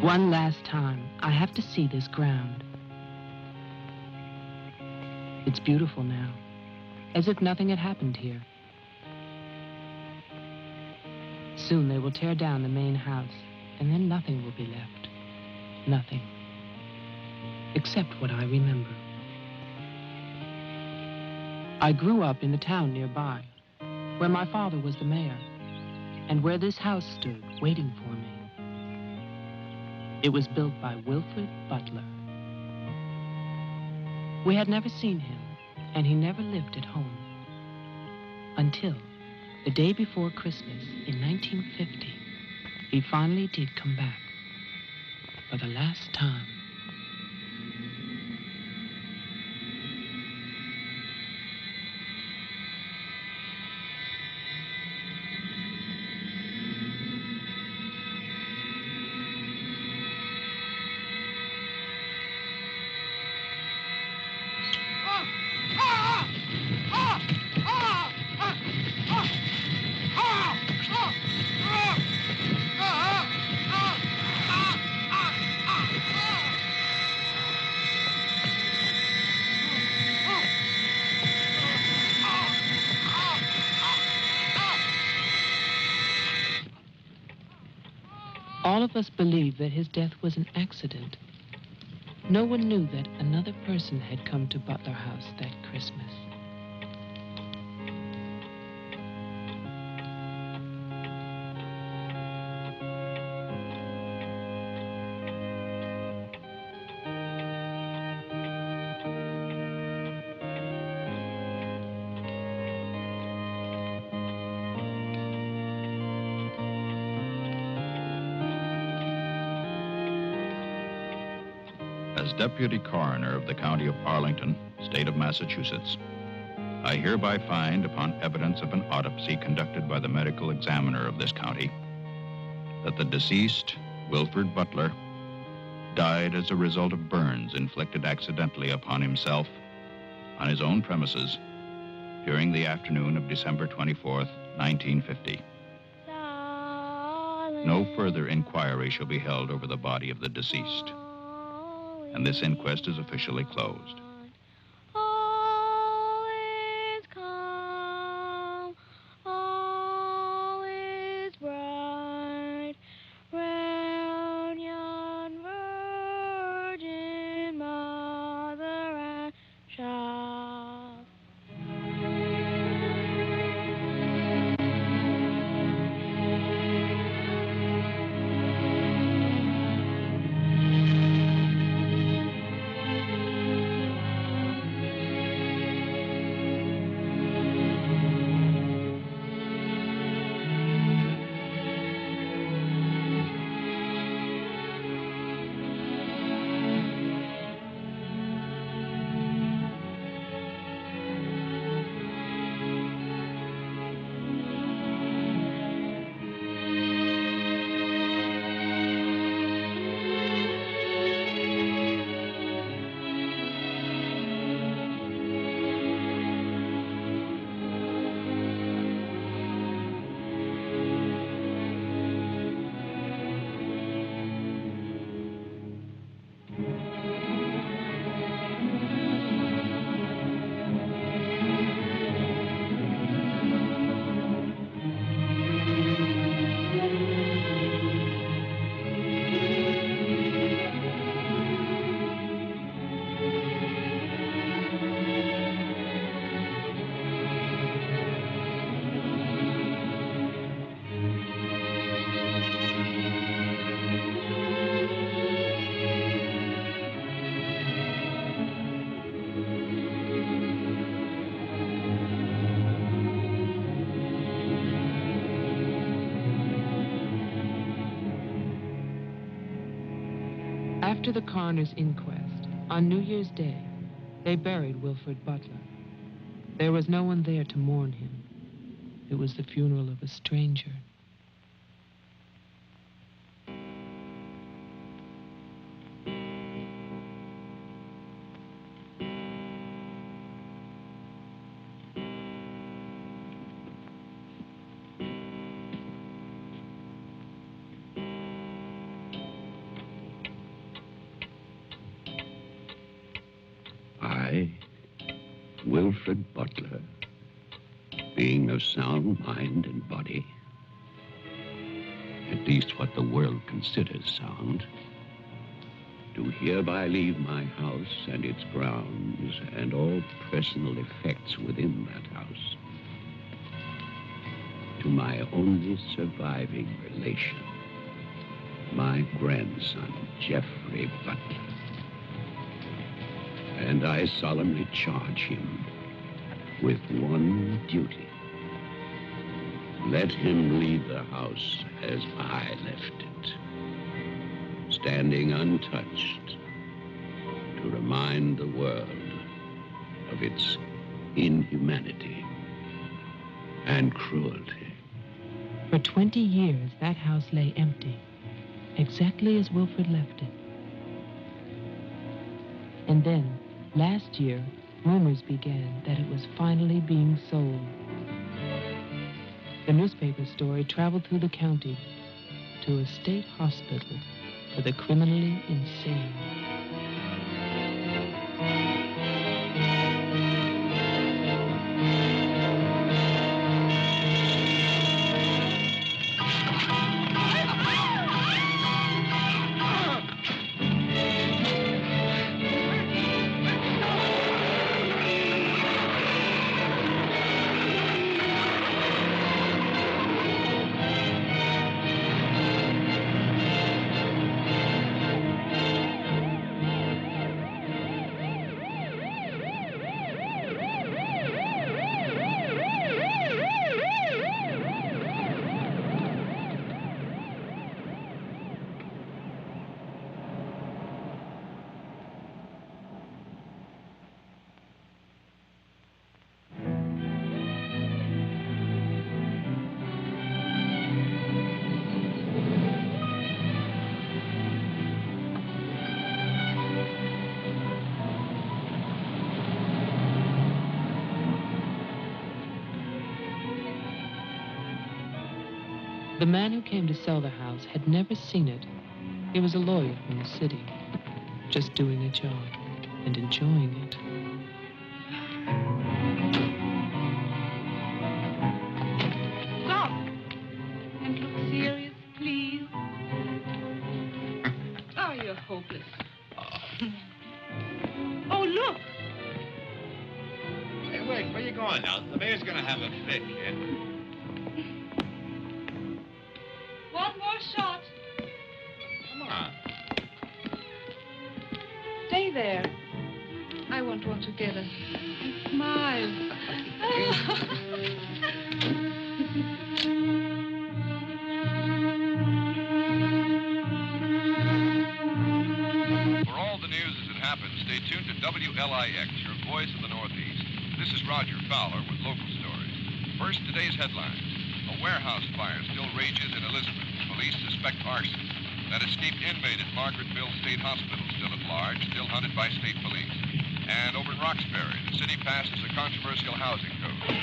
One last time, I have to see this ground. It's beautiful now, as if nothing had happened here. Soon they will tear down the main house, and then nothing will be left. Nothing. Except what I remember. I grew up in the town nearby, where my father was the mayor, and where this house stood waiting for me. It was built by Wilford Butler. We had never seen him, and he never lived at home. Until the day before Christmas in 1950, he finally did come back for the last time. All of us believed that his death was an accident. No one knew that another person had come to Butler House that Christmas. As Deputy Coroner of the County of Arlington, State of Massachusetts, I hereby find, upon evidence of an autopsy conducted by the medical examiner of this county, that the deceased, Wilford Butler, died as a result of burns inflicted accidentally upon himself on his own premises during the afternoon of December 24th, 1950. No further inquiry shall be held over the body of the deceased, and this inquest is officially closed. All is calm, all is bright, round yon Virgin Mother and Child. After the coroner's inquest, on New Year's Day, they buried Wilford Butler. There was no one there to mourn him. It was the funeral of a stranger. Wilford Butler, being of sound mind and body, at least what the world considers sound, do hereby leave my house and its grounds and all personal effects within that house to my only surviving relation, my grandson, Geoffrey Butler. And I solemnly charge him with one duty. Let him leave the house as I left it, standing untouched to remind the world of its inhumanity and cruelty. For 20 years, that house lay empty, exactly as Wilford left it. And then, last year, rumors began that it was finally being sold. The newspaper story traveled through the county to a state hospital for the criminally insane. The man who came to sell the house had never seen it. He was a lawyer from the city, just doing a job and enjoying it. Stop and look serious, please. Oh, you're hopeless. Oh, look. Hey, wait, where you going now? The mayor's gonna have a fit, kid. One more shot. Come on. Stay there. I want one together. And smile. For all the news as it happens, stay tuned to WLIX, your voice of the Northeast. This is Roger Fowler with local stories. First, today's headlines. A warehouse fire still rages in Elizabeth. Police suspect arson. That escaped inmate at Margaretville State Hospital still at large, still hunted by state police. And over in Roxbury, the city passes a controversial housing code.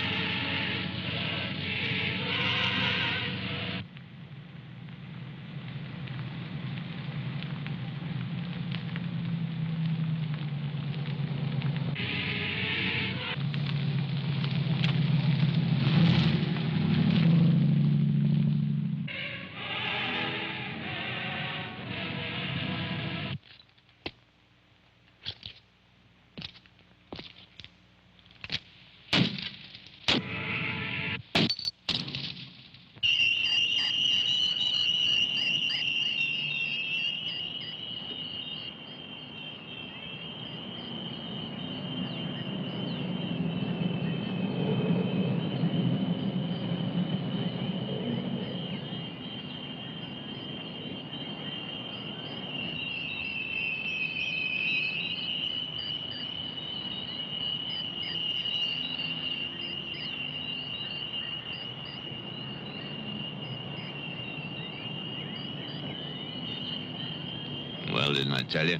Well, didn't I tell you?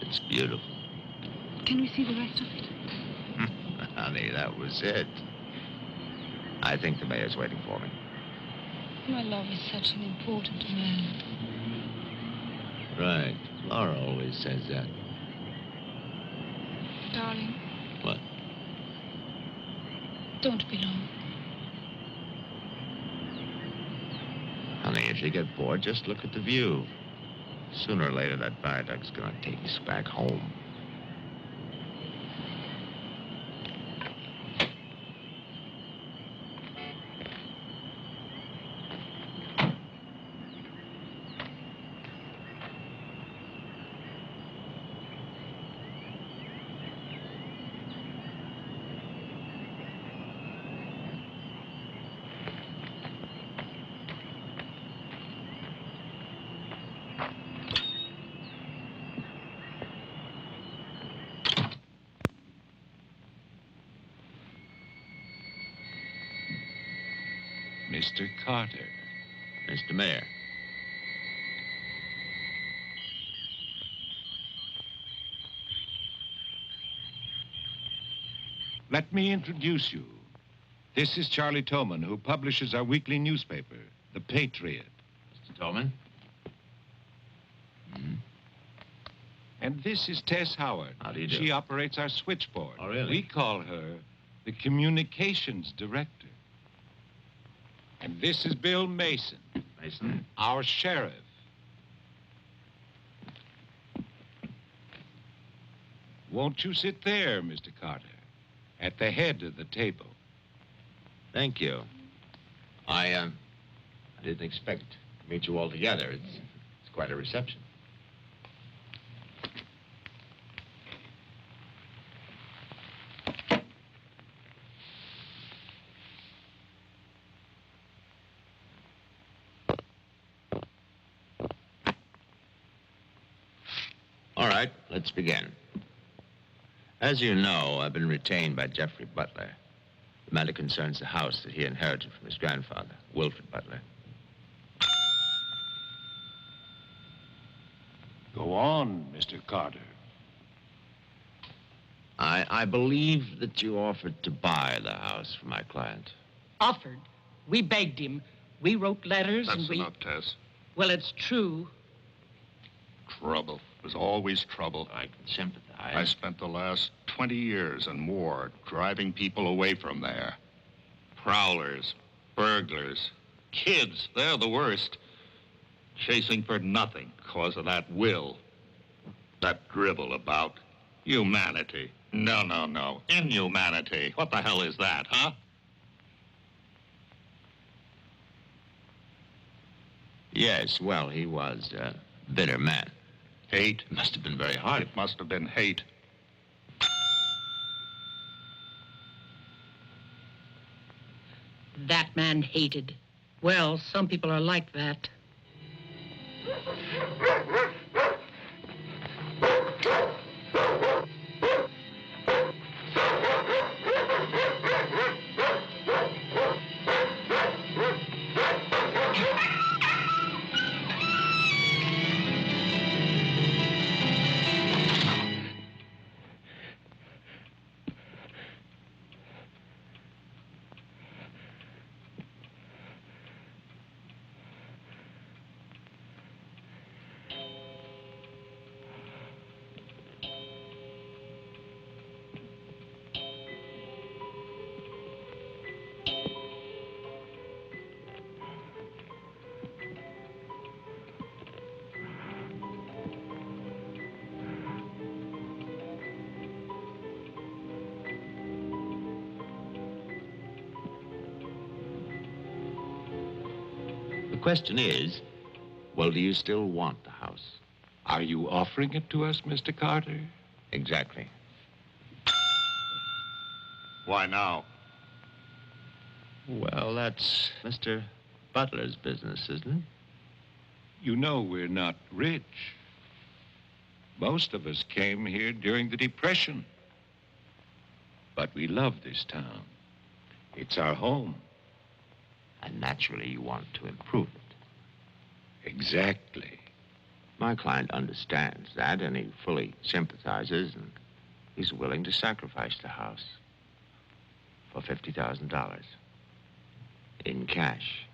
It's beautiful. Can we see the rest of it? Honey, that was it. I think the mayor's waiting for me. My love is such an important man. Right. Laura always says that. Darling, What? Don't be long. Honey, if you get bored, just look at the view. Sooner or later, that viaduct's gonna take us back home. Mr. Carter. Mr. Mayor. Let me introduce you. This is Charlie Toman, who publishes our weekly newspaper, The Patriot. Mr. Tolman. And this is Tess Howard. How do you do? She operates our switchboard. Oh, really? We call her the communications director. And this is Bill Mason. Mason. Our sheriff. Won't you sit there, Mr. Carter, at the head of the table? Thank you. I didn't expect to meet you all together. It's quite a reception. All right, let's begin. As you know, I've been retained by Geoffrey Butler. The matter concerns the house that he inherited from his grandfather, Wilford Butler. Go on, Mr. Carter. I believe that you offered to buy the house for my client. Offered. We begged him. We wrote letters and we... That's enough, Tess. Well, it's true. Trouble. It was always trouble. I can sympathize. I spent the last 20 years and more driving people away from there. Prowlers, burglars, kids, they're the worst. Chasing for nothing because of that will. That drivel about humanity. No, no, no. Inhumanity. What the hell is that, huh? Yes, well, he was a bitter man. Hate. It must have been very hard. It must have been hate. That man hated. Well, some people are like that. The question is, well, do you still want the house? Are you offering it to us, Mr. Carter? Exactly. Why now? Well, that's Mr. Butler's business, isn't it? You know we're not rich. Most of us came here during the Depression. But we love this town. It's our home. And naturally, you want to improve it. Exactly. My client understands that, and he fully sympathizes, and he's willing to sacrifice the house for $50,000 in cash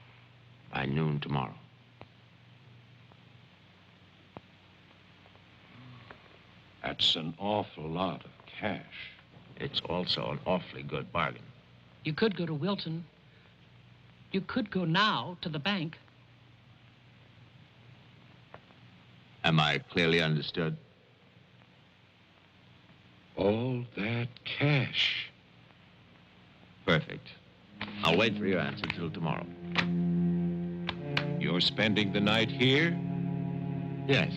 by noon tomorrow. That's an awful lot of cash. It's also an awfully good bargain. You could go to Wilton. You could go now to the bank. Am I clearly understood? All that cash. Perfect. I'll wait for your answer till tomorrow. You're spending the night here? Yes.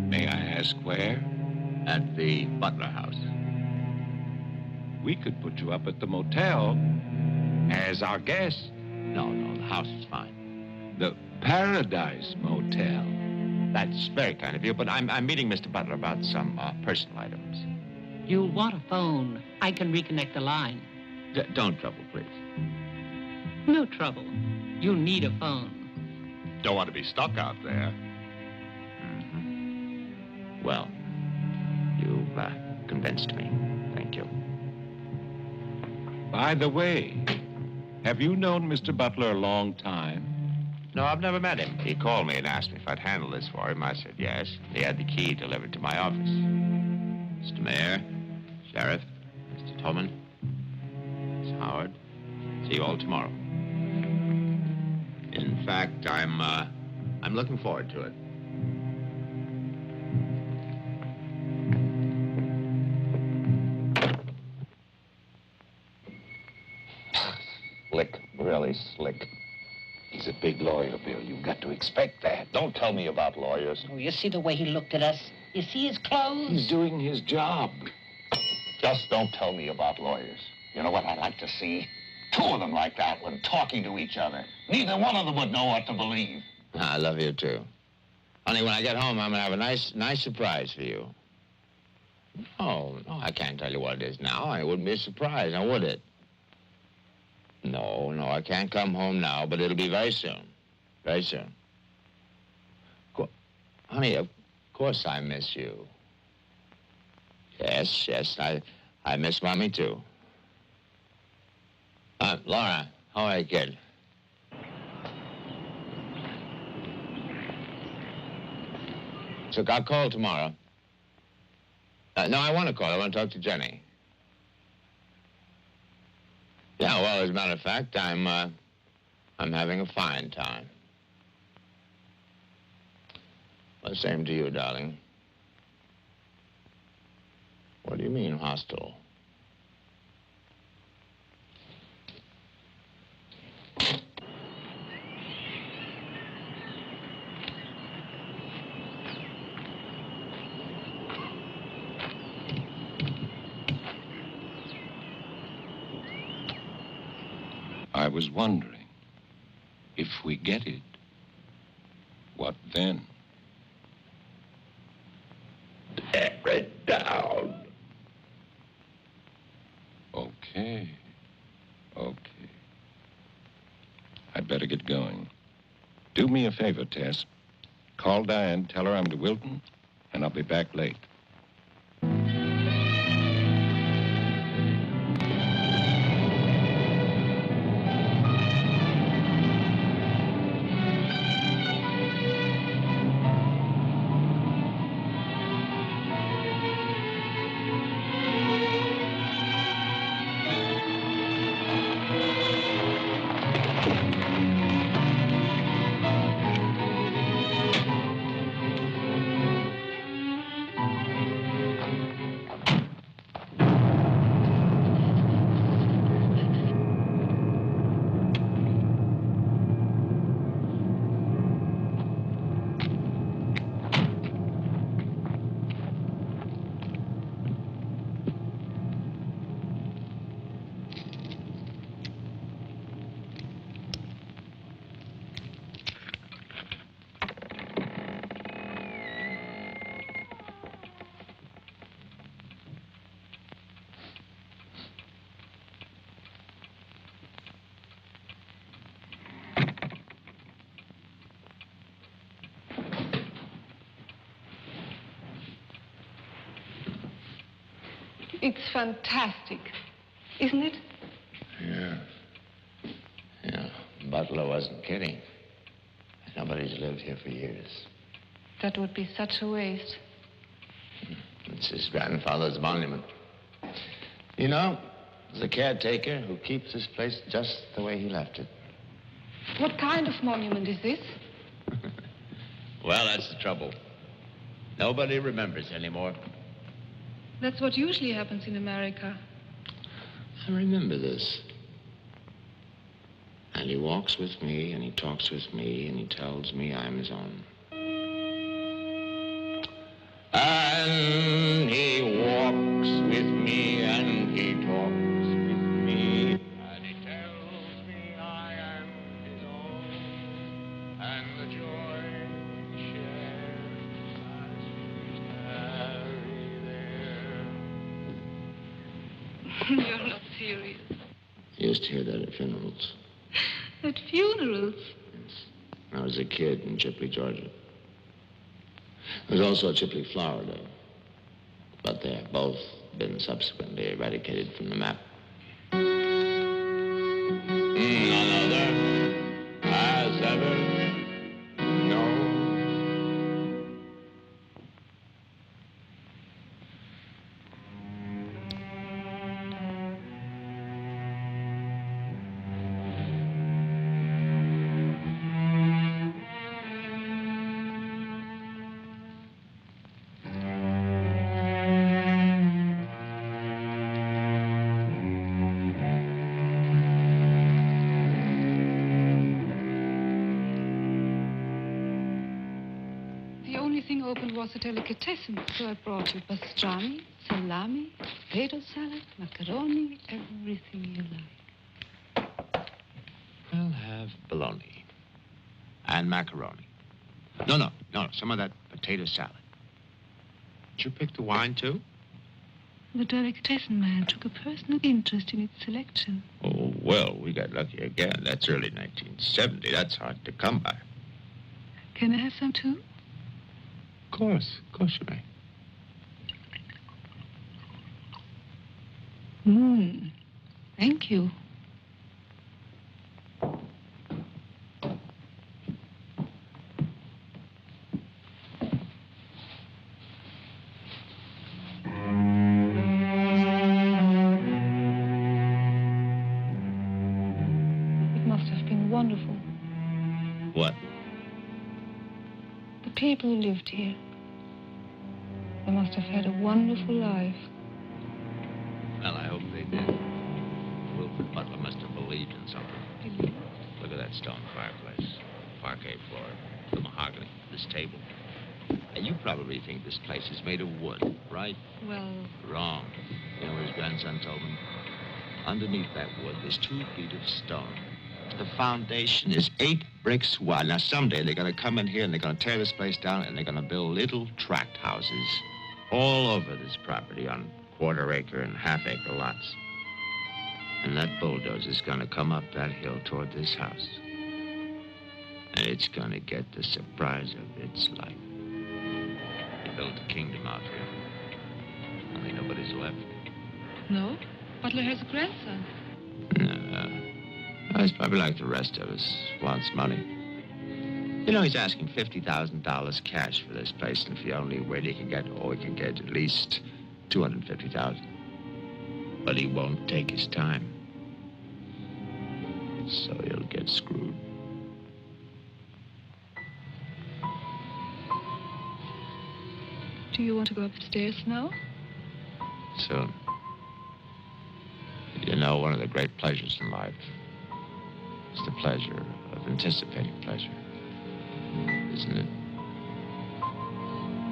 May I ask where? At the Butler house. We could put you up at the motel as our guest. No, the house is fine. The Paradise Motel. That's very kind of you, but I'm meeting Mr. Butler about some personal items. You'll want a phone. I can reconnect the line. Don't trouble, please. No trouble. You need a phone. Don't want to be stuck out there. Mm-hmm. Well, you've convinced me. Thank you. By the way, have you known Mr. Butler a long time? No, I've never met him. He called me and asked me if I'd handle this for him. I said yes. He had the key delivered to my office. Mr. Mayor, Sheriff, Mr. Tolman, Miss Howard, see you all tomorrow. In fact, I'm looking forward to it. Slick, really slick. He's a big lawyer, Bill. You've got to expect that. Don't tell me about lawyers. Oh, you see the way he looked at us? You see his clothes? He's doing his job. Just don't tell me about lawyers. You know what I'd like to see? Two of them like that one talking to each other. Neither one of them would know what to believe. I love you, too. Honey, when I get home, I'm going to have a nice surprise for you. Oh, no, I can't tell you what it is now. It wouldn't be a surprise, now would it? No, I can't come home now, but it'll be very soon. Very soon. Honey, of course I miss you. Yes, I miss Mommy, too. Laura, how are you, kid? So I'll call tomorrow. No, I want to call. I want to talk to Jenny. Yeah, well, as a matter of fact, I'm having a fine time. Well, same to you, darling. What do you mean, hostile? I was wondering, if we get it, what then? Tear it down. Okay. I'd better get going. Do me a favor, Tess. Call Diane, tell her I'm to Wilton, and I'll be back late. It's fantastic, isn't it? Yeah. Butler wasn't kidding. Nobody's lived here for years. That would be such a waste. It's his grandfather's monument. You know, There's a caretaker who keeps this place just the way he left it. What kind of monument is this? Well, that's the trouble. Nobody remembers anymore. That's what usually happens in America. I remember this. And he walks with me, and he talks with me, and he tells me I'm his own. And he walks with me, and he talks with me, and he tells me I am his own, and the joy we share as we tarry there. You're not serious. I used to hear that at funerals. At funerals? Yes. When I was a kid in Chipley, Georgia. There was also a Chipley, Florida. But they have both been subsequently eradicated from the map. None other has ever known. Was a delicatessen, so I brought you pastrami, salami, potato salad, macaroni, everything you like. We'll have bologna and macaroni. No, some of that potato salad. Did you pick the wine, too? The delicatessen man took a personal interest in its selection. Oh, well, we got lucky again. That's early 1970. That's hard to come by. Can I have some, too? Of course you may. Thank you. It must have been wonderful. What? The people who lived here. They must have had a wonderful life. Well, I hope they did. Wilford Butler must have believed in something. Look at that stone fireplace, parquet floor, the mahogany, this table. Now, you probably think this place is made of wood, right? Well... Wrong. You know what his grandson told me? Underneath that wood, there's 2 feet of stone. The foundation is 8 bricks wide. Now, someday they're going to come in here and they're going to tear this place down and they're going to build little tract houses all over this property on quarter-acre and half-acre lots. And that bulldozer's going to come up that hill toward this house. And it's going to get the surprise of its life. They built a kingdom out here. Only nobody's left. No? Butler has a grandson. No. He's probably like the rest of us, wants money. You know, he's asking $50,000 cash for this place, and if he only wait, he can get at least $250,000. But he won't take his time. So he'll get screwed. Do you want to go upstairs now? Soon. You know, one of the great pleasures in life is the pleasure of anticipating pleasure. Isn't it?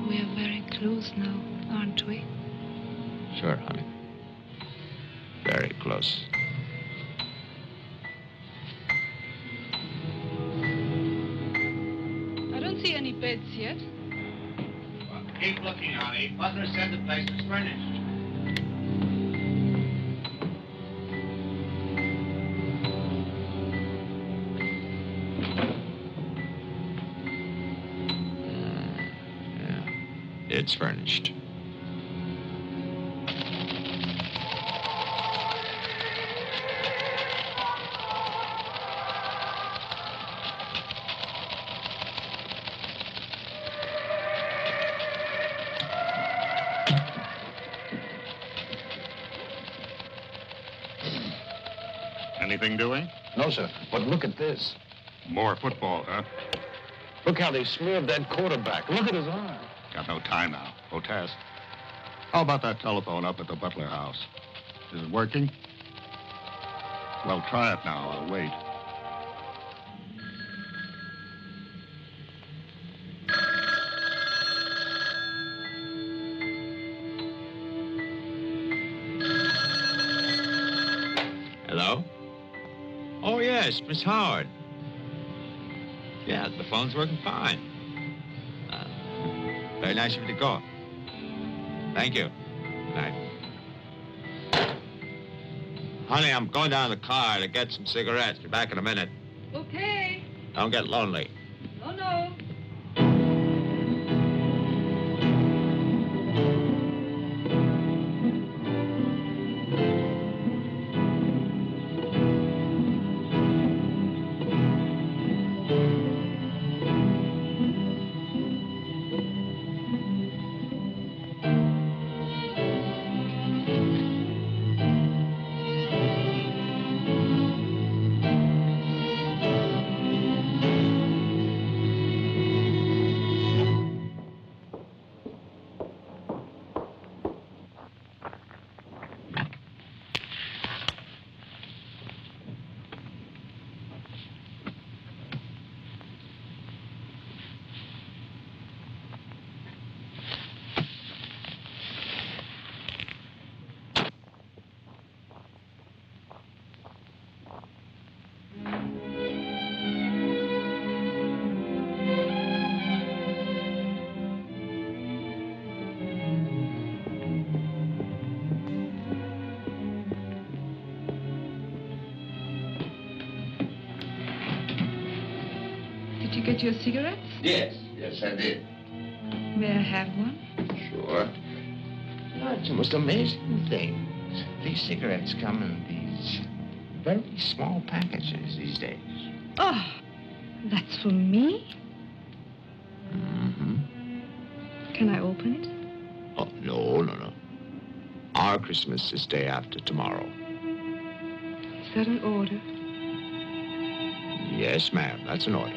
We are very close now, aren't we? Sure, honey. Very close. I don't see any beds yet. Well, keep looking, honey. Butler said the place was furnished. It's furnished. anything doing? No, sir. But look at this. More football, huh? Look how they smeared that quarterback. Look at his arm. Got no time now. Otes. How about that telephone up at the Butler house? Is it working? Well, try it now. I'll wait. Hello? Oh, yes, Miss Howard. Yeah, the phone's working fine. Very nice of you to call. Thank you. Good night. Honey, I'm going down to the car to get some cigarettes. Be back in a minute. Okay. Don't get lonely. No, no. Did you get your cigarettes? Yes, I did. May I have one? Sure. It's the most amazing things. These cigarettes come in these very small packages these days. Oh, that's for me? Mm-hmm. Can I open it? Oh, no. Our Christmas is day after tomorrow. Is that an order? Yes, ma'am, that's an order.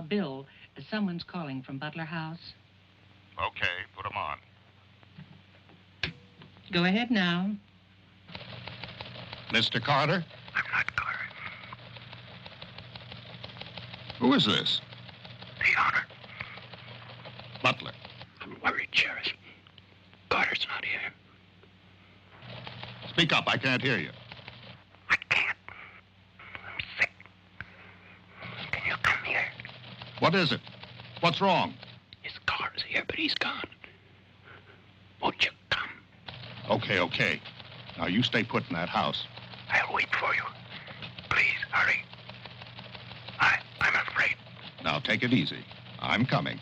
Bill, someone's calling from Butler House. Okay, put him on. Go ahead now. Mr. Carter? I'm not Carter. Who is this? Theodore. Butler. I'm worried, Sheriff. Carter's not here. Speak up, I can't hear you. I can't. I'm sick. Can you come here? What is it? What's wrong? His car's here, but he's gone. Won't you come? Okay. Now you stay put in that house. I'll wait for you. Please, hurry. I'm afraid. Now take it easy. I'm coming.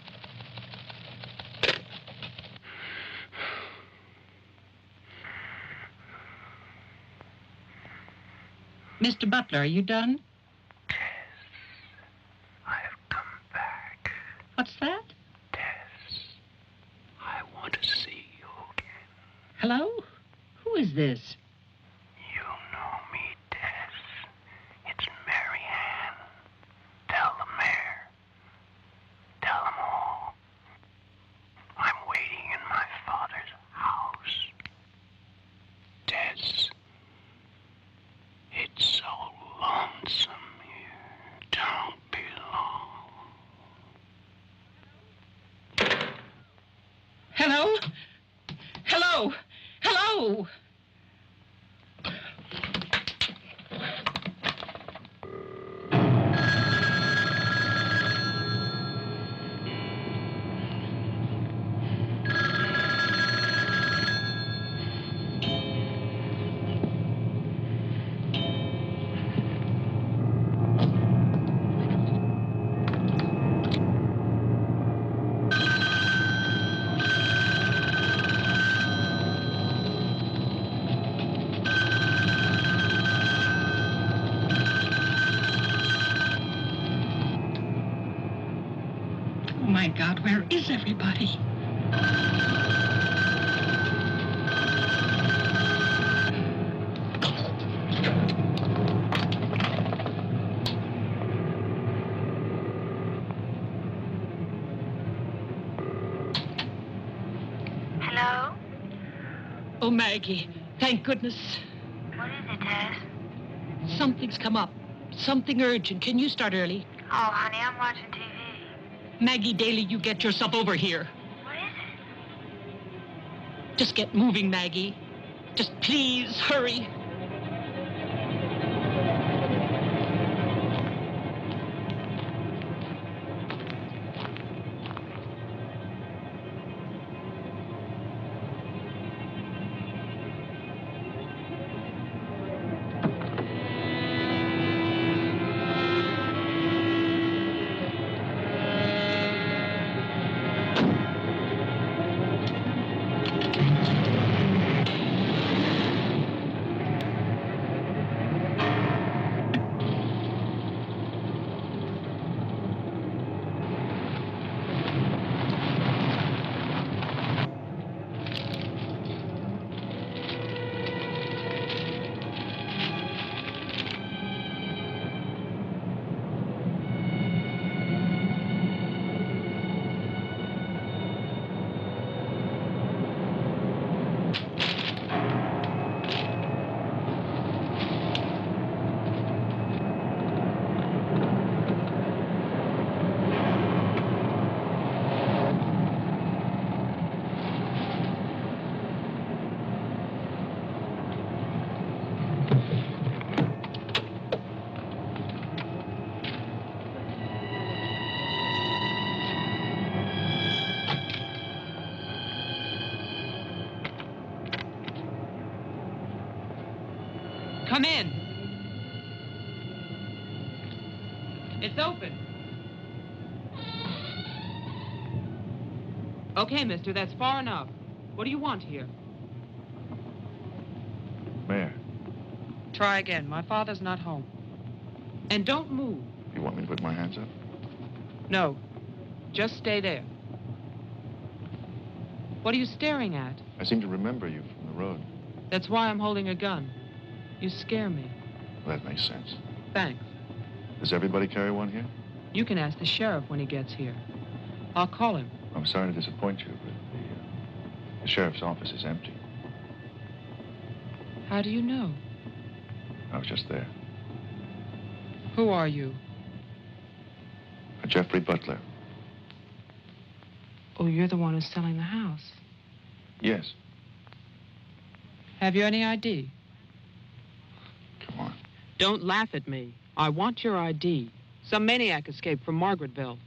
Mr. Butler, are you done? Tess, I have come back. What's that? Tess, I want to see you again. Hello? Who is this? You know me, Tess. It's Mary Ann. Tell the mayor. Tell them all. I'm waiting in my father's house. Tess, it's so lonesome here. Don't be long. Hello? Hello? Hello? Oh, my God, where is everybody? Hello? Oh, Maggie, thank goodness. What is it, Tess? Something's come up. Something urgent. Can you start early? Oh, honey, I'm watching TV. Maggie Daly, you get yourself over here. What is it? Just get moving, Maggie. Just please hurry. Come in. It's open. Okay, mister, that's far enough. What do you want here? Mayor, Try again. My father's not home. And don't move. you want me to put my hands up? No. Just stay there. What are you staring at? I seem to remember you from the road. That's why I'm holding a gun. You scare me. Well, that makes sense. Thanks. Does everybody carry one here? You can ask the sheriff when he gets here. I'll call him. I'm sorry to disappoint you, but the sheriff's office is empty. How do you know? I was just there. Who are you? Jeffrey Butler. Oh, you're the one who's selling the house. Yes. Have you any ID? Come on. Don't laugh at me. I want your ID. Some maniac escaped from Margaretville.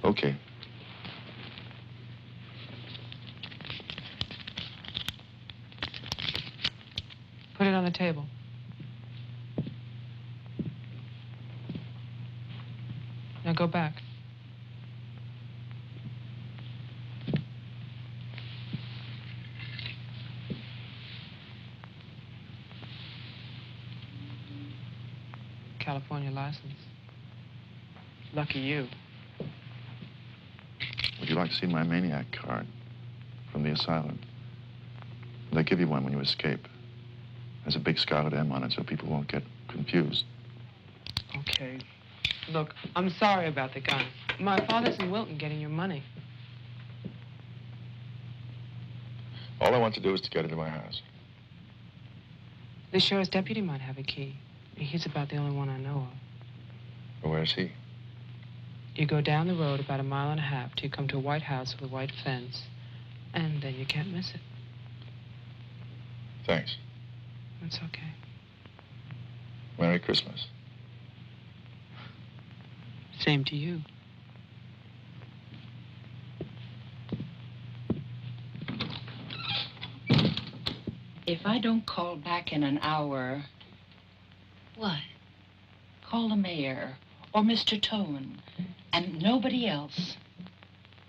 Okay. Put it on the table. Now go back. California license. Lucky you. Would you like to see my maniac card from the asylum? They give you one when you escape. There's a big scarlet M on it so people won't get confused. Okay. Look, I'm sorry about the gun. My father's in Wilton getting your money. All I want to do is to get into my house. The sheriff's deputy might have a key. He's about the only one I know of. Well, where's he? You go down the road about 1.5 miles till you come to a white house with a white fence, and then you can't miss it. Thanks. That's okay. Merry Christmas. Same to you. If I don't call back in an hour... What? Call the mayor or Mr. Tone and nobody else.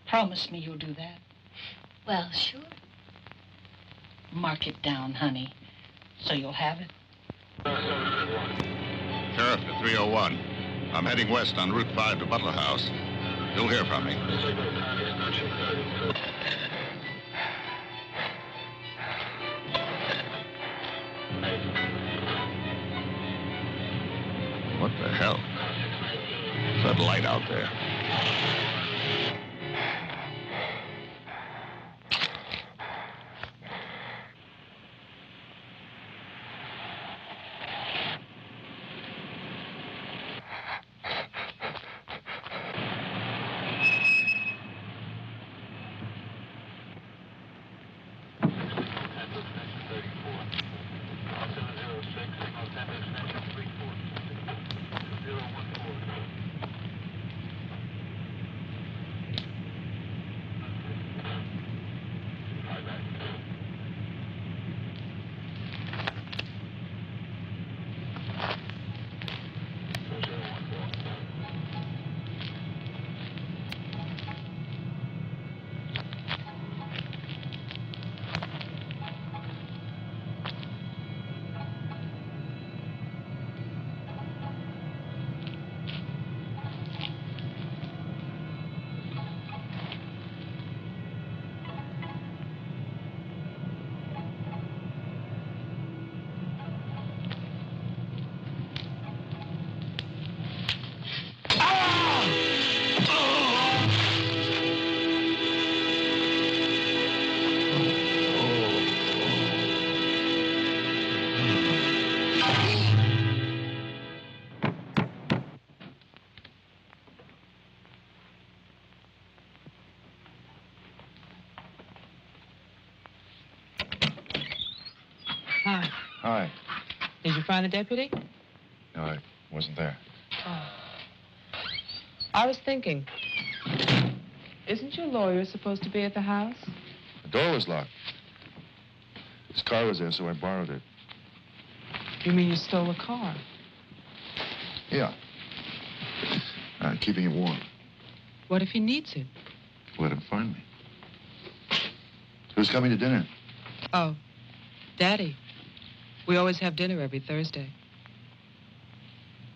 Promise me you'll do that. Well, sure. Mark it down, honey, so you'll have it. Sheriff to 301. I'm heading west on Route 5 to Butler House. You'll hear from me. What the hell? What's that light out there? Hi. Hi. Did you find the deputy? No, I wasn't there. Oh. I was thinking, isn't your lawyer supposed to be at the house? The door was locked. His car was there, so I borrowed it. You mean you stole a car? Yeah. Keeping it warm. What if he needs it? Let him find me. Who's coming to dinner? Oh, Daddy. We always have dinner every Thursday.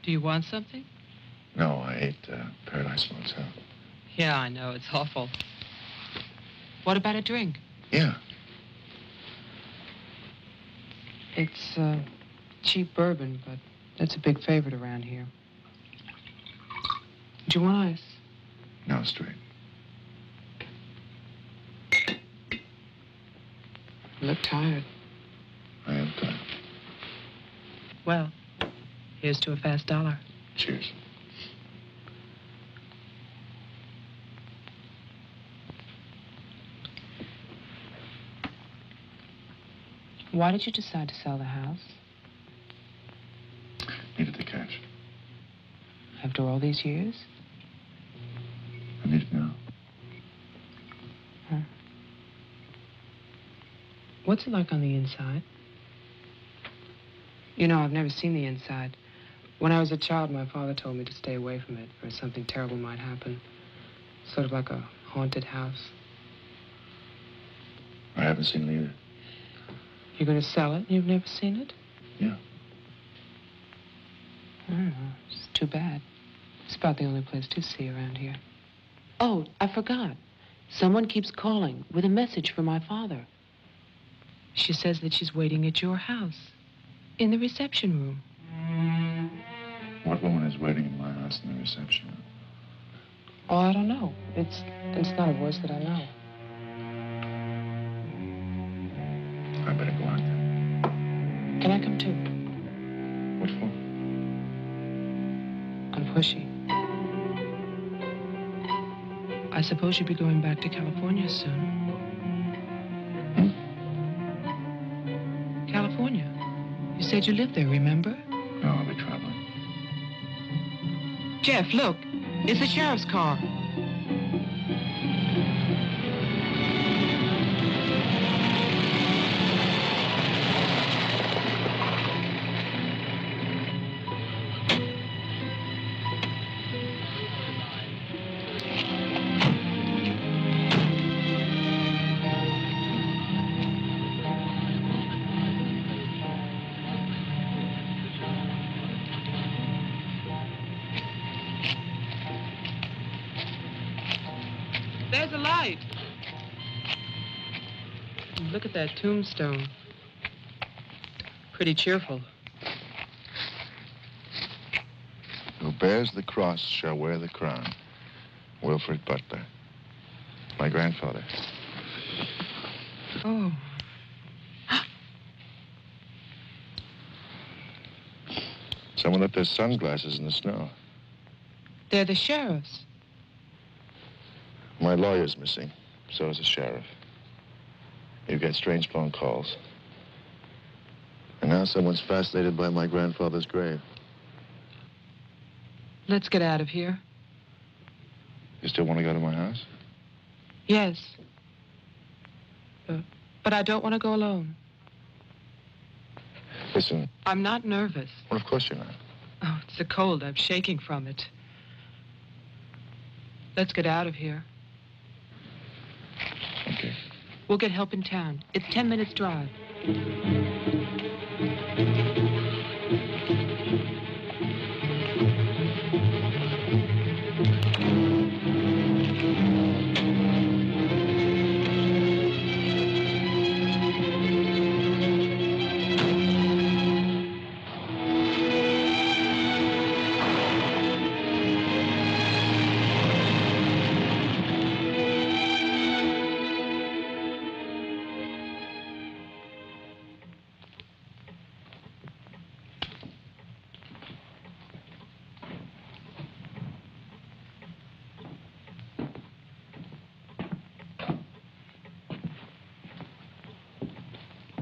Do you want something? No, I ate Paradise Motel. Yeah, I know. It's awful. What about a drink? Yeah. It's cheap bourbon, but that's a big favorite around here. Do you want ice? No, straight. You look tired. I am tired. Well, here's to a fast dollar. Cheers. Why did you decide to sell the house? Needed the cash. After all these years? I need it now. Huh. What's it like on the inside? You know, I've never seen the inside. When I was a child, my father told me to stay away from it, or something terrible might happen. Sort of like a haunted house. I haven't seen it either. You're going to sell it and you've never seen it? Yeah. I don't know. It's too bad. It's about the only place to see around here. Oh, I forgot. Someone keeps calling with a message for my father. She says that she's waiting at your house, in the reception room. What woman is waiting in my house in the reception room? Oh, I don't know. It's not a voice that I know. I better go out then. Can I come too? What for? I'm pushy. I suppose you'll be going back to California soon. California? You said you lived there, remember? No, I'll be traveling. Jeff, look. It's the sheriff's car. There's a light. Look at that tombstone. Pretty cheerful. Who bears the cross shall wear the crown. Wilford Butler. My grandfather. Oh. Someone left their sunglasses in the snow. They're the sheriff's. My lawyer's missing. So is the sheriff. You get strange phone calls. And now someone's fascinated by my grandfather's grave. Let's get out of here. You still want to go to my house? Yes. But I don't want to go alone. Listen. I'm not nervous. Well, of course you're not. Oh, it's the cold. I'm shaking from it. Let's get out of here. Okay. We'll get help in town. It's 10 minutes drive.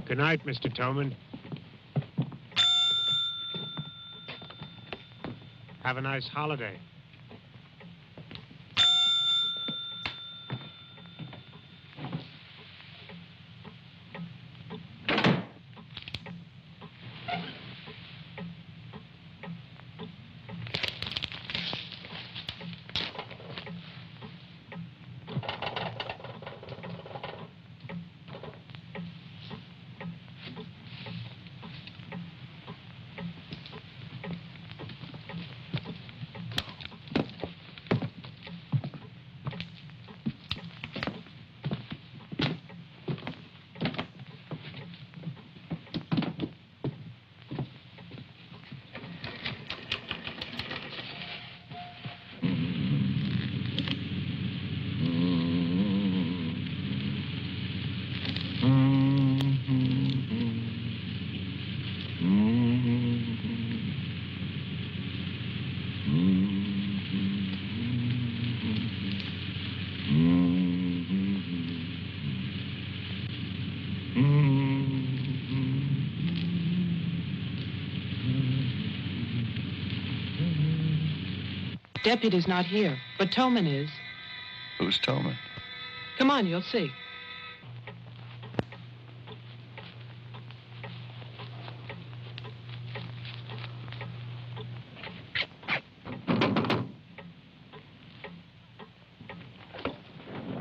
Good night, Mr. Toman. Have a nice holiday. Deputy's not here, but Toman is. Who's Toman? Come on, you'll see.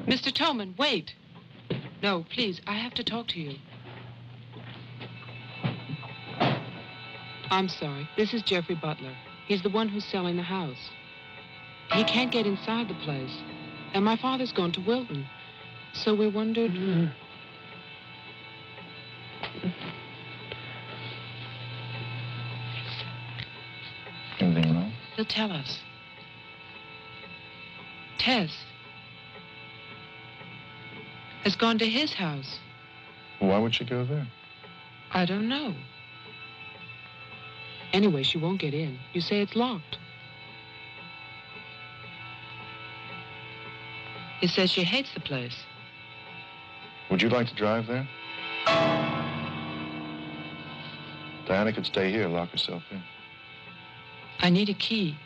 Mr. Toman, wait. No, please, I have to talk to you. I'm sorry. This is Geoffrey Butler. He's the one who's selling the house. He can't get inside the place. And my father's gone to Wilton. So we wondered... Anything wrong? He'll tell us. Tess has gone to his house. Why would she go there? I don't know. Anyway, she won't get in. You say it's locked. He says she hates the place. Would you like to drive there? Diana could stay here, lock herself in. I need a key.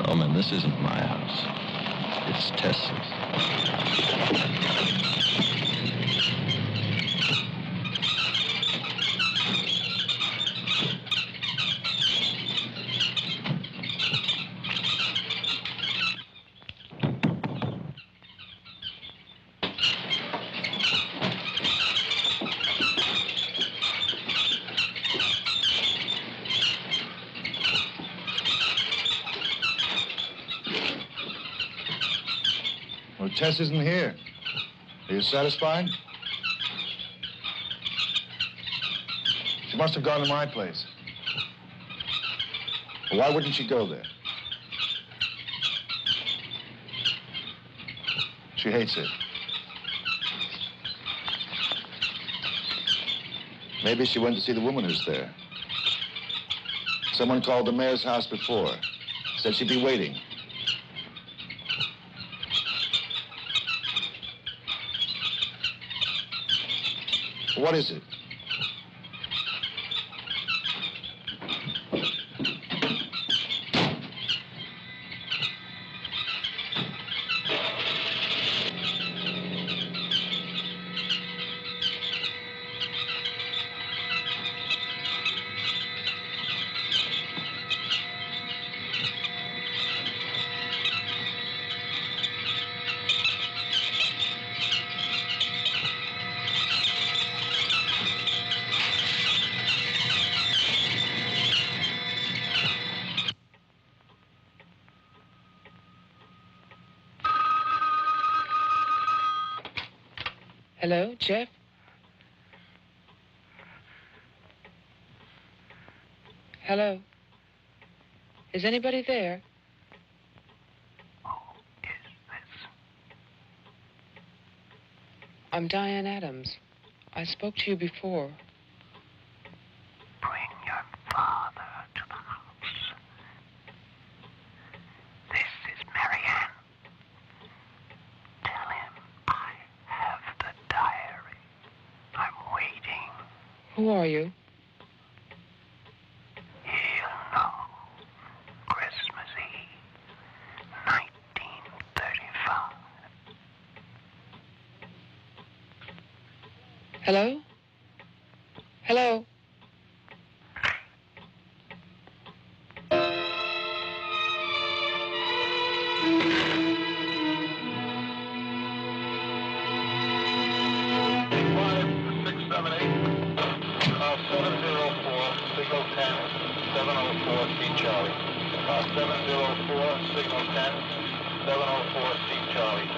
Oh, man, this isn't my house. It's Tess's. Tess isn't here. Are you satisfied? She must have gone to my place. Well, why wouldn't she go there? She hates it. Maybe she went to see the woman who's there. Someone called the mayor's house before. Said she'd be waiting. What is it? Hello, Jeff? Hello? Is anybody there? I'm Diane Adams. I spoke to you before. Bring your father to the house. This is Marianne. Tell him I have the diary. I'm waiting. Who are you? He'll know. Christmas Eve, 1935. Hello? Hello? Signal 10, 704 C Charlie. 704, signal 10, 704 C Charlie.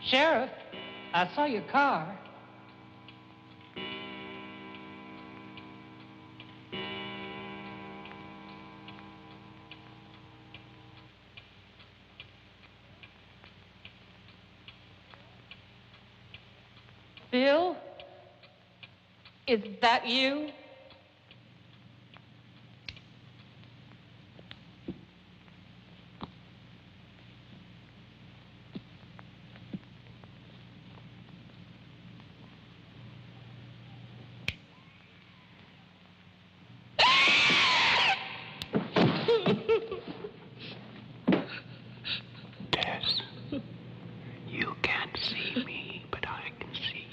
Sheriff, I saw your car. Bill? Is that you? Tess, you can't see me, but I can see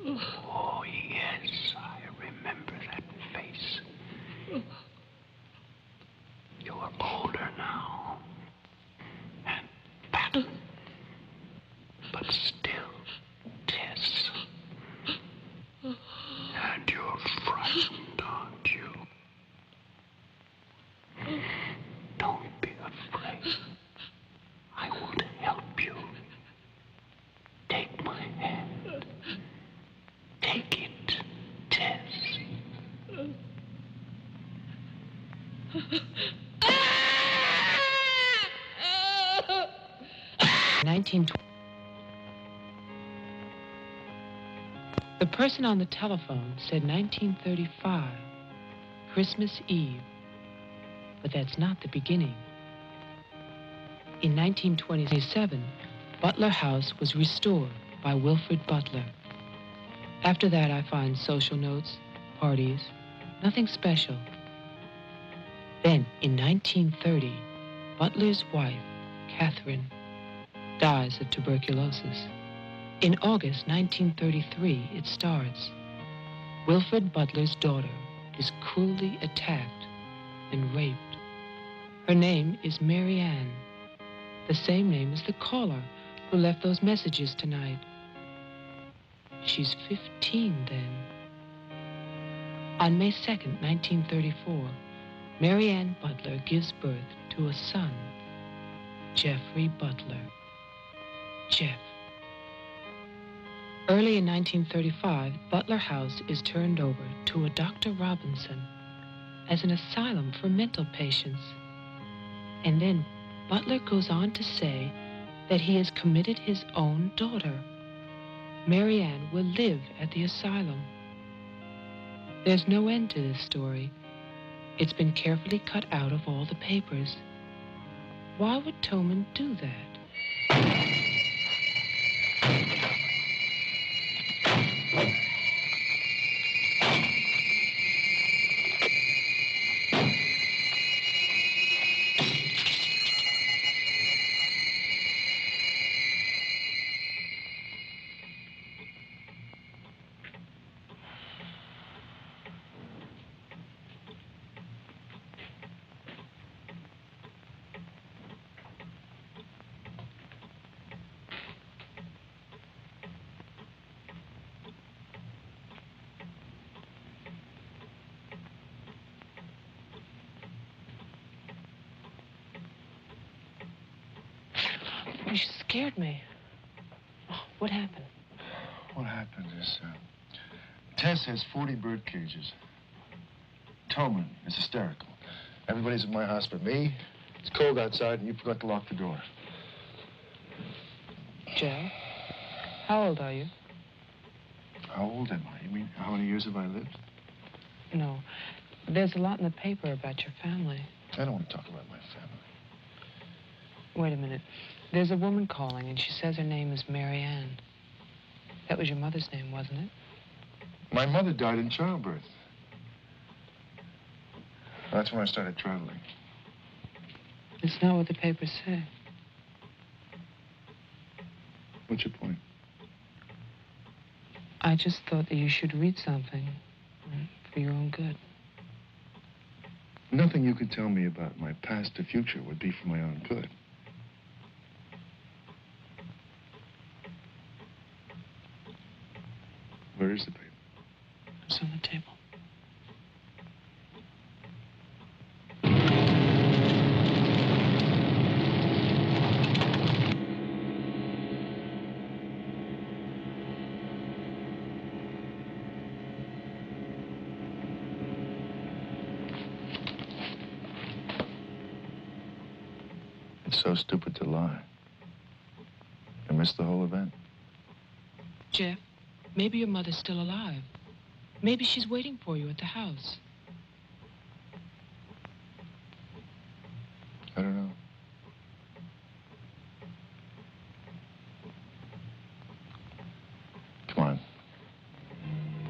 you. Oh, yes, I remember that face. You're older now. And fat. But still, Tess. And you're frightened, aren't you? Don't be afraid. I want to help you. Take my hand. Take it, Tess. 1920. The person on the telephone said 1935, Christmas Eve. But that's not the beginning. In 1927, Butler House was restored by Wilford Butler. After that, I find social notes, parties, nothing special. Then, in 1930, Butler's wife, Catherine, dies of tuberculosis. In August 1933, it starts. Wilford Butler's daughter is cruelly attacked and raped. Her name is Mary Ann, the same name as the caller who left those messages tonight. She's 15 then. On May 2nd, 1934, Mary Ann Butler gives birth to a son, Jeffrey Butler. Jeff. Early in 1935, Butler House is turned over to a Dr. Robinson as an asylum for mental patients. And then Butler goes on to say that he has committed his own daughter. Mary Ann will live at the asylum. There's no end to this story. It's been carefully cut out of all the papers. Why would Toman do that? You scared me. Oh, what happened? What happened is, Tess has 40 bird cages. Toman is hysterical. Everybody's at my house but me. It's cold outside, and you forgot to lock the door. Joe, how old are you? How old am I? You mean, how many years have I lived? No. There's a lot in the paper about your family. I don't want to talk about my family. Wait a minute. There's a woman calling, and she says her name is Mary Ann. That was your mother's name, wasn't it? My mother died in childbirth. That's when I started traveling. It's not what the papers say. What's your point? I just thought that you should read something for your own good. Nothing you could tell me about my past or future would be for my own good. Where is the paper? It's on the table. It's so stupid to lie. I missed the whole event. Jeff, maybe your mother's still alive. Maybe she's waiting for you at the house. I don't know. Come on.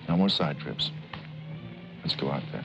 No more side trips. Let's go out there.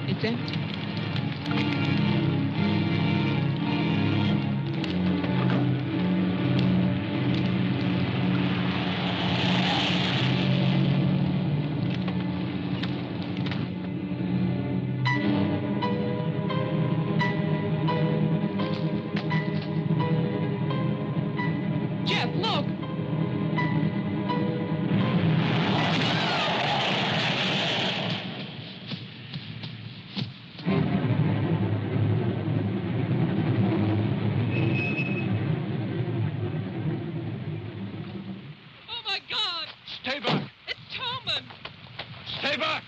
It's empty. Jeff, look! Stay back! It's Toman! Stay back!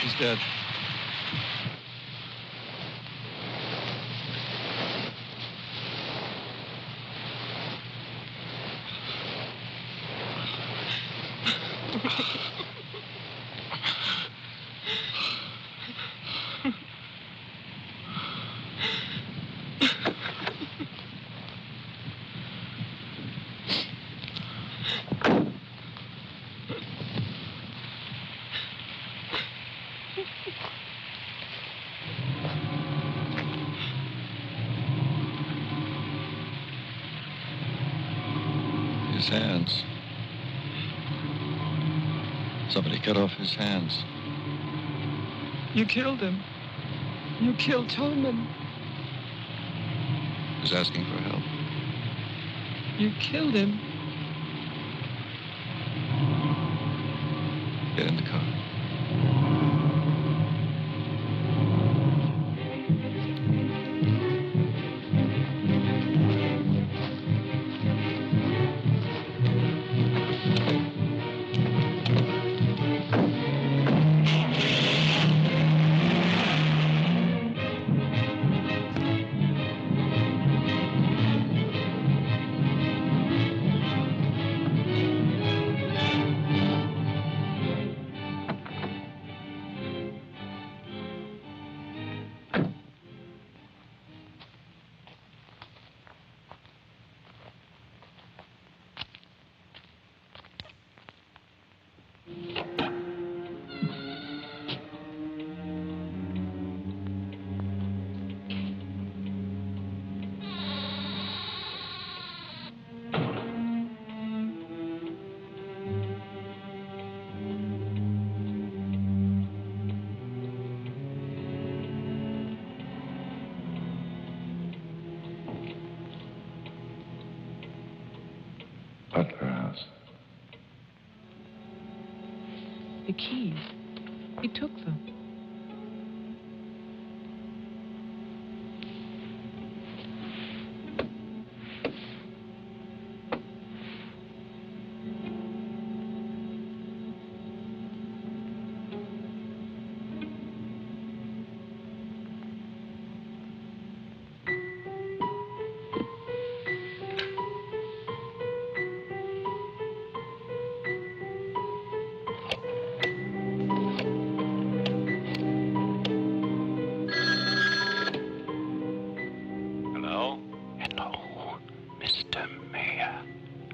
She's dead. His hands. Somebody cut off his hands. You killed him. You killed Toman. He's asking for help. You killed him. Get in the car. Butler house. The keys. He took them.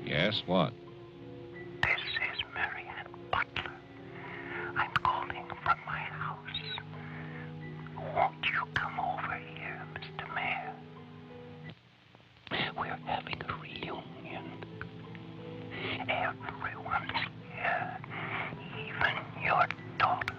Yes, what? This is Marianne Butler. I'm calling from my house. Won't you come over here, Mr. Mayor? We're having a reunion. Everyone's here, even your daughter.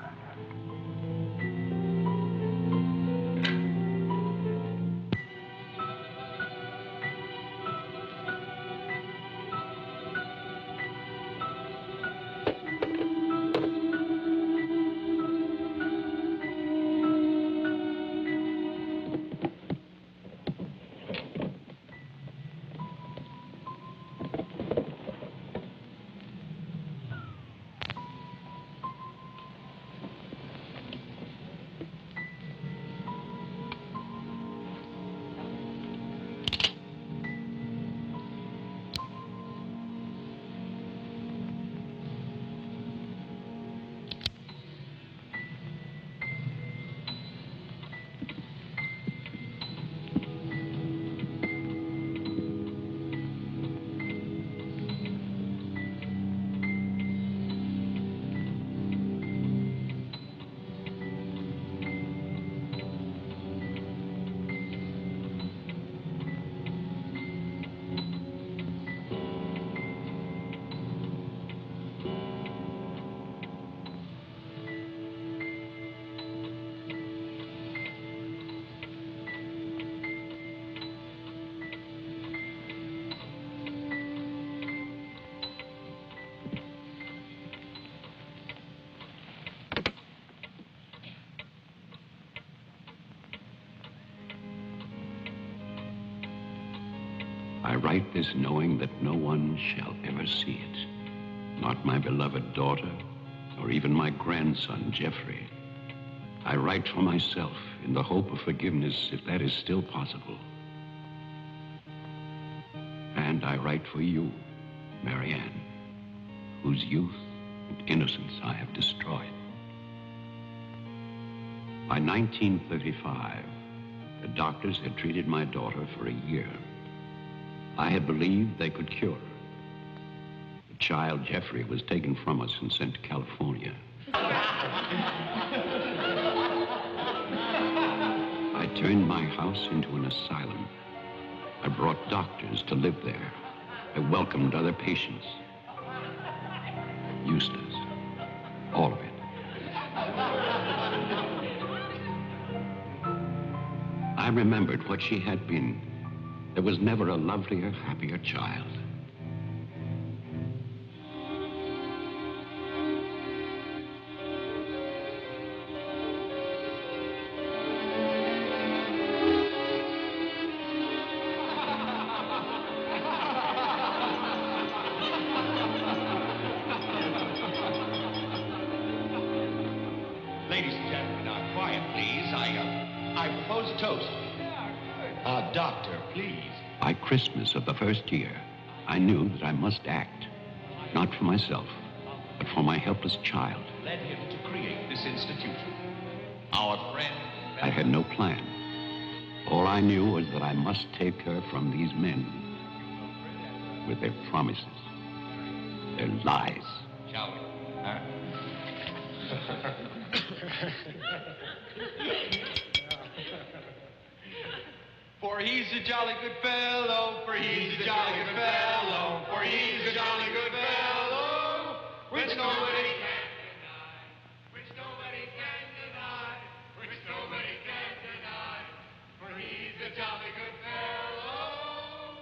I write this knowing that no one shall ever see it. Not my beloved daughter, or even my grandson, Jeffrey. I write for myself in the hope of forgiveness, if that is still possible. And I write for you, Marianne, whose youth and innocence I have destroyed. By 1935, the doctors had treated my daughter for a year. I had believed they could cure her. The child, Jeffrey, was taken from us and sent to California. I turned my house into an asylum. I brought doctors to live there. I welcomed other patients. Eustace, all of it. I remembered what she had been. There was never a lovelier, happier child. Ladies and gentlemen, now quiet, please. I propose a toast. Doctor, please. By Christmas of the first year, I knew that I must act, not for myself, but for my helpless child. Led him to create this institution. Our friend... I had no plan. All I knew was that I must take her from these men with their promises, their lies. Shall we? Huh? For he's a jolly good fellow, for he's a jolly good fellow, for he's a jolly good fellow, which nobody can deny, which nobody can deny, which nobody can deny, for he's a jolly good fellow,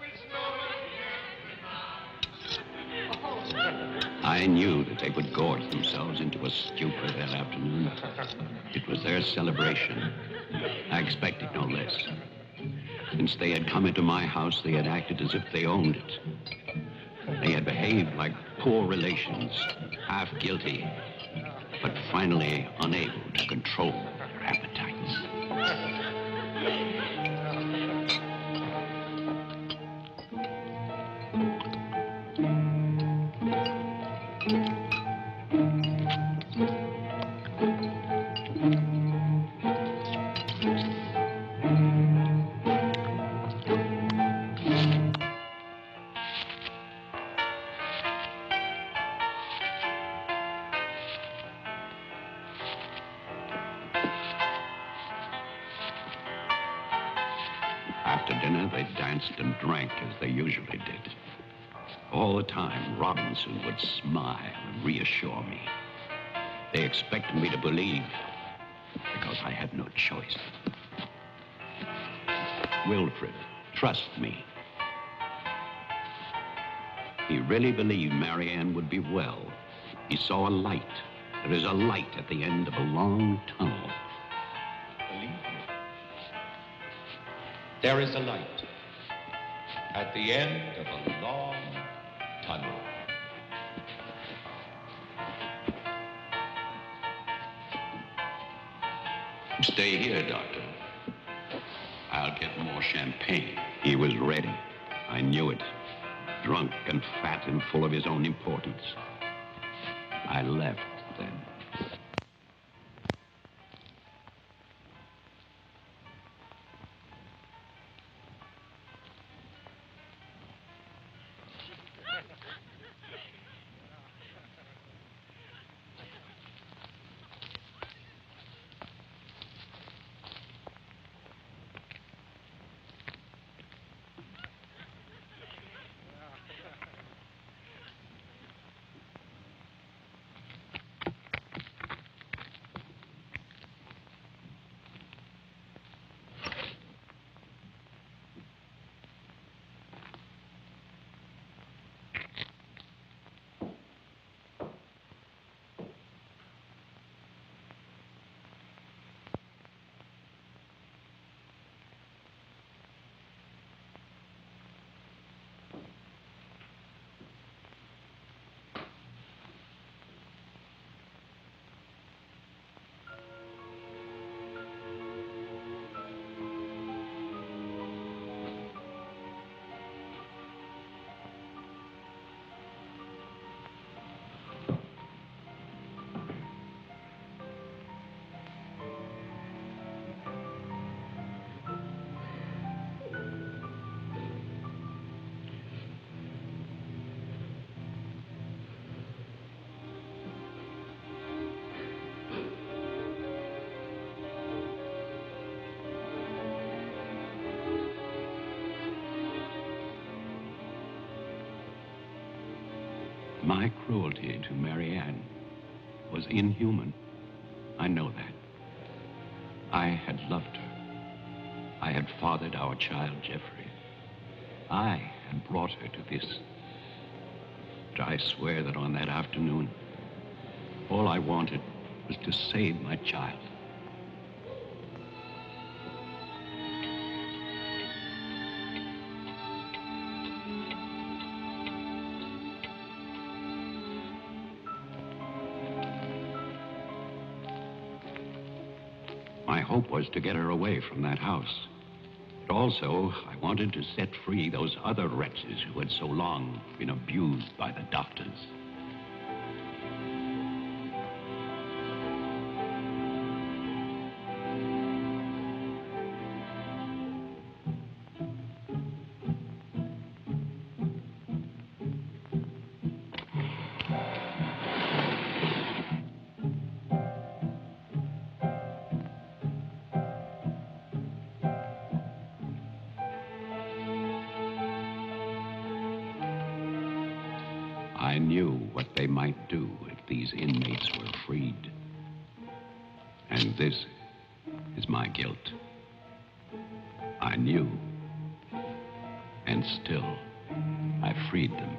which nobody can deny. I knew that they would gorge themselves into a stupor that afternoon. It was their celebration. I expected no less. Since they had come into my house, they had acted as if they owned it. They had behaved like poor relations, half guilty, but finally unable to control their appetites. After dinner, they danced and drank as they usually did. All the time, Robinson would smile and reassure me. They expected me to believe, because I had no choice. Wilfred, trust me. He really believed Marianne would be well. He saw a light. There is a light at the end of a long tunnel. Believe me. There is a light at the end of a long tunnel. Stay here, Doctor. I'll get more champagne. He was ready. I knew it. Drunk and fat and full of his own importance. I left then. My cruelty to Marianne was inhuman. I know that. I had loved her. I had fathered our child, Jeffrey. I had brought her to this. But I swear that on that afternoon, all I wanted was to save my child. My hope was to get her away from that house. But also, I wanted to set free those other wretches who had so long been abused by the doctors. I knew what they might do if these inmates were freed. And this is my guilt. I knew, and still I freed them.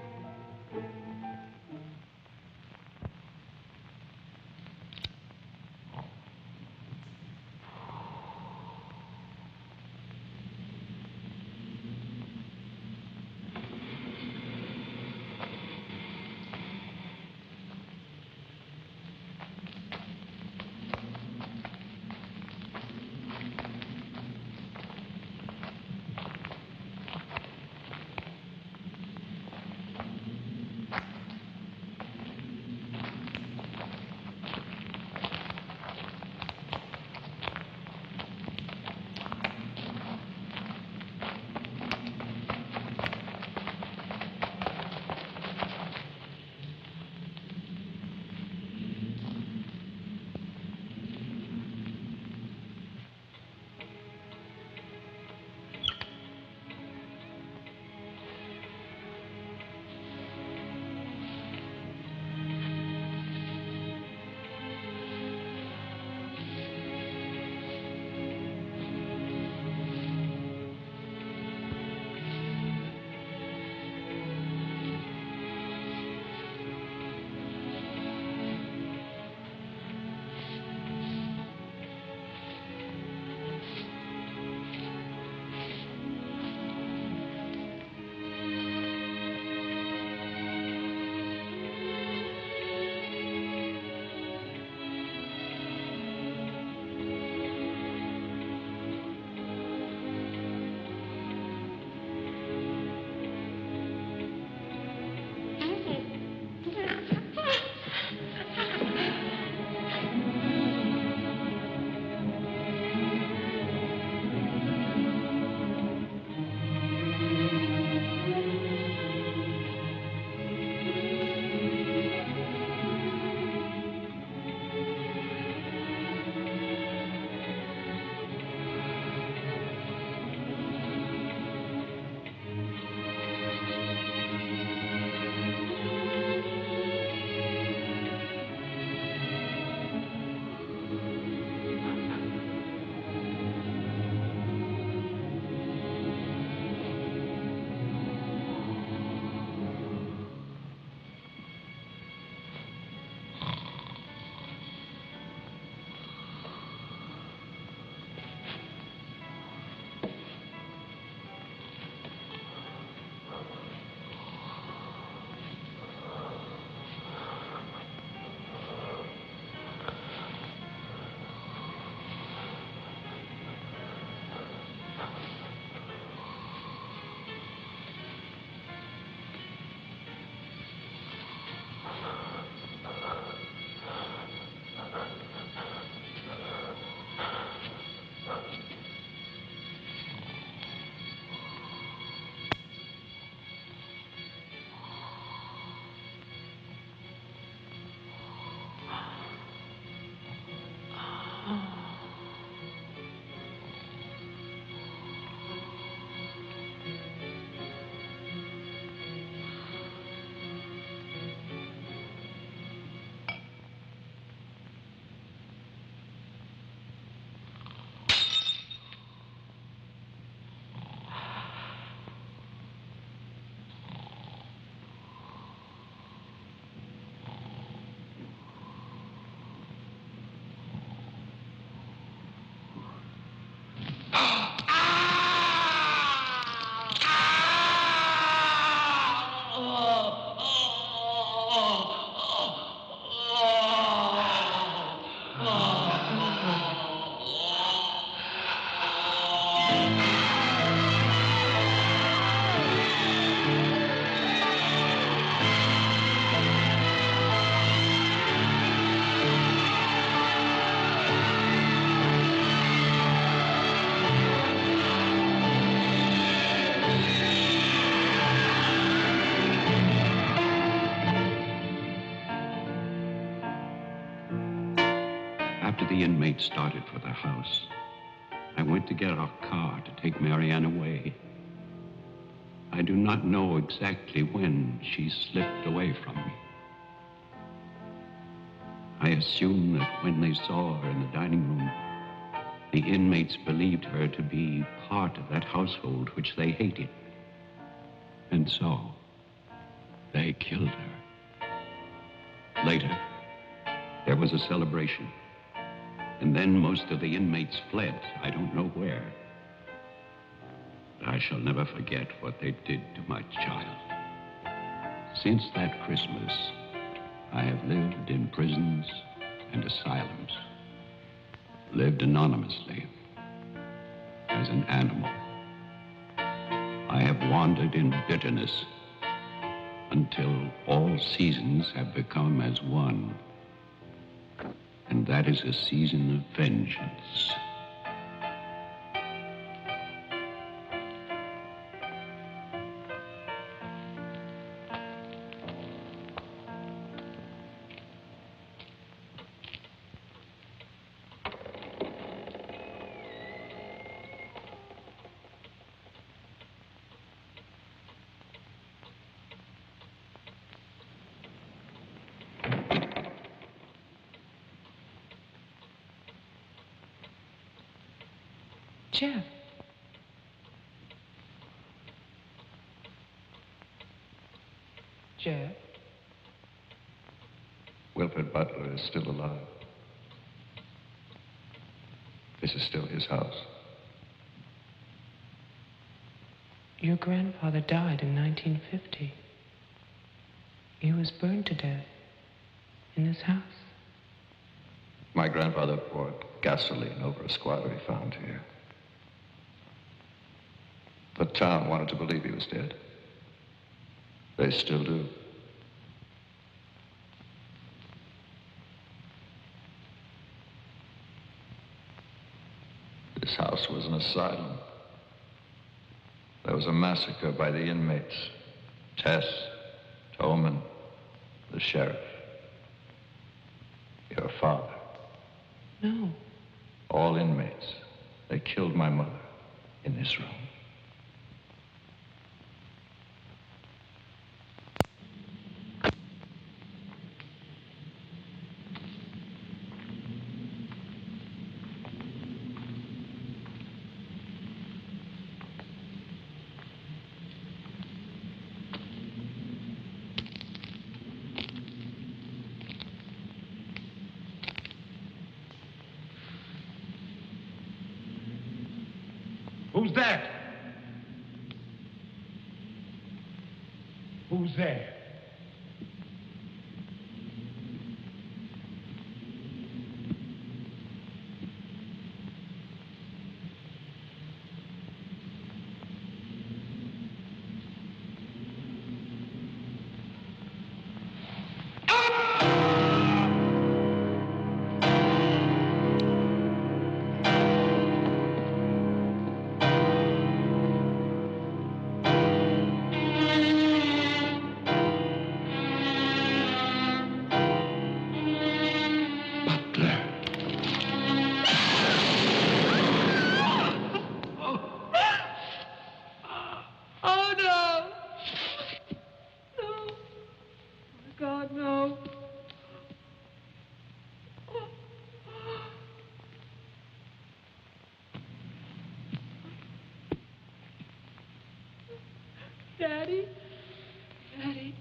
after the inmates started for the house, I went to get our car to take Marianne away. I do not know exactly when she slipped away from me. I assume that when they saw her in the dining room, the inmates believed her to be part of that household which they hated. And so, they killed her. Later, there was a celebration. And then most of the inmates fled. I don't know where. But I shall never forget what they did to my child. Since that Christmas, I have lived in prisons and asylums. Lived anonymously, as an animal. I have wandered in bitterness until all seasons have become as one. And that is a season of vengeance. Jeff. Jeff. Wilford Butler is still alive. This is still his house. Your grandfather died in 1950. He was burned to death in this house. My grandfather poured gasoline over a squatter he found here. The town wanted to believe he was dead. They still do. This house was an asylum. There was a massacre by the inmates. Tess, Tolman, the sheriff. Your father. No. All inmates. They killed my mother in this room. Who's that? Who's there? Daddy? Daddy?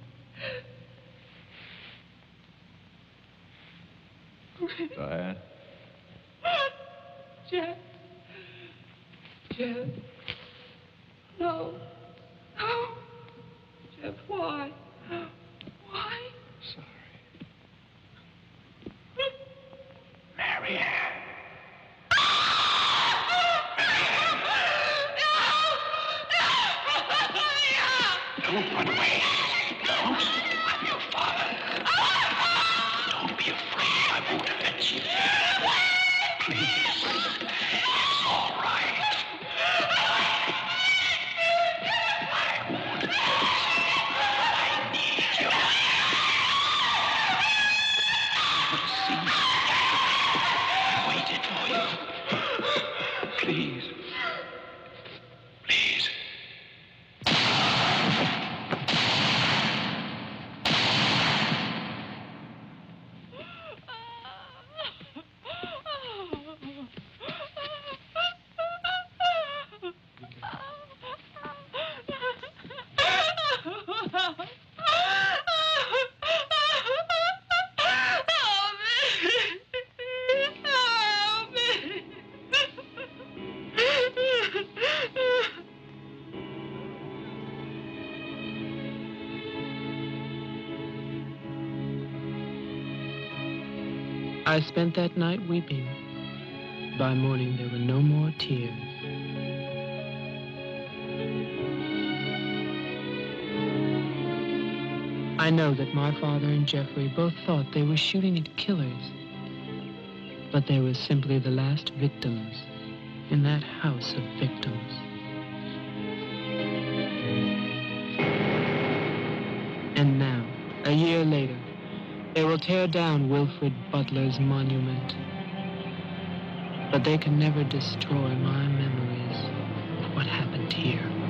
Diane? Jeff? Jeff? No. No. Jeff, why? Why? Sorry. Marianne. Don't run away. Don't. I'm your father. Don't be afraid. I won't hurt you. Please. It's all right. I won't hurt you. I I spent that night weeping. By morning, there were no more tears. I know that my father and Jeffrey both thought they were shooting at killers, but they were simply the last victims in that house of victims. And now, a year later, they will tear down Wilford Butler's monument. But they can never destroy my memories of what happened here.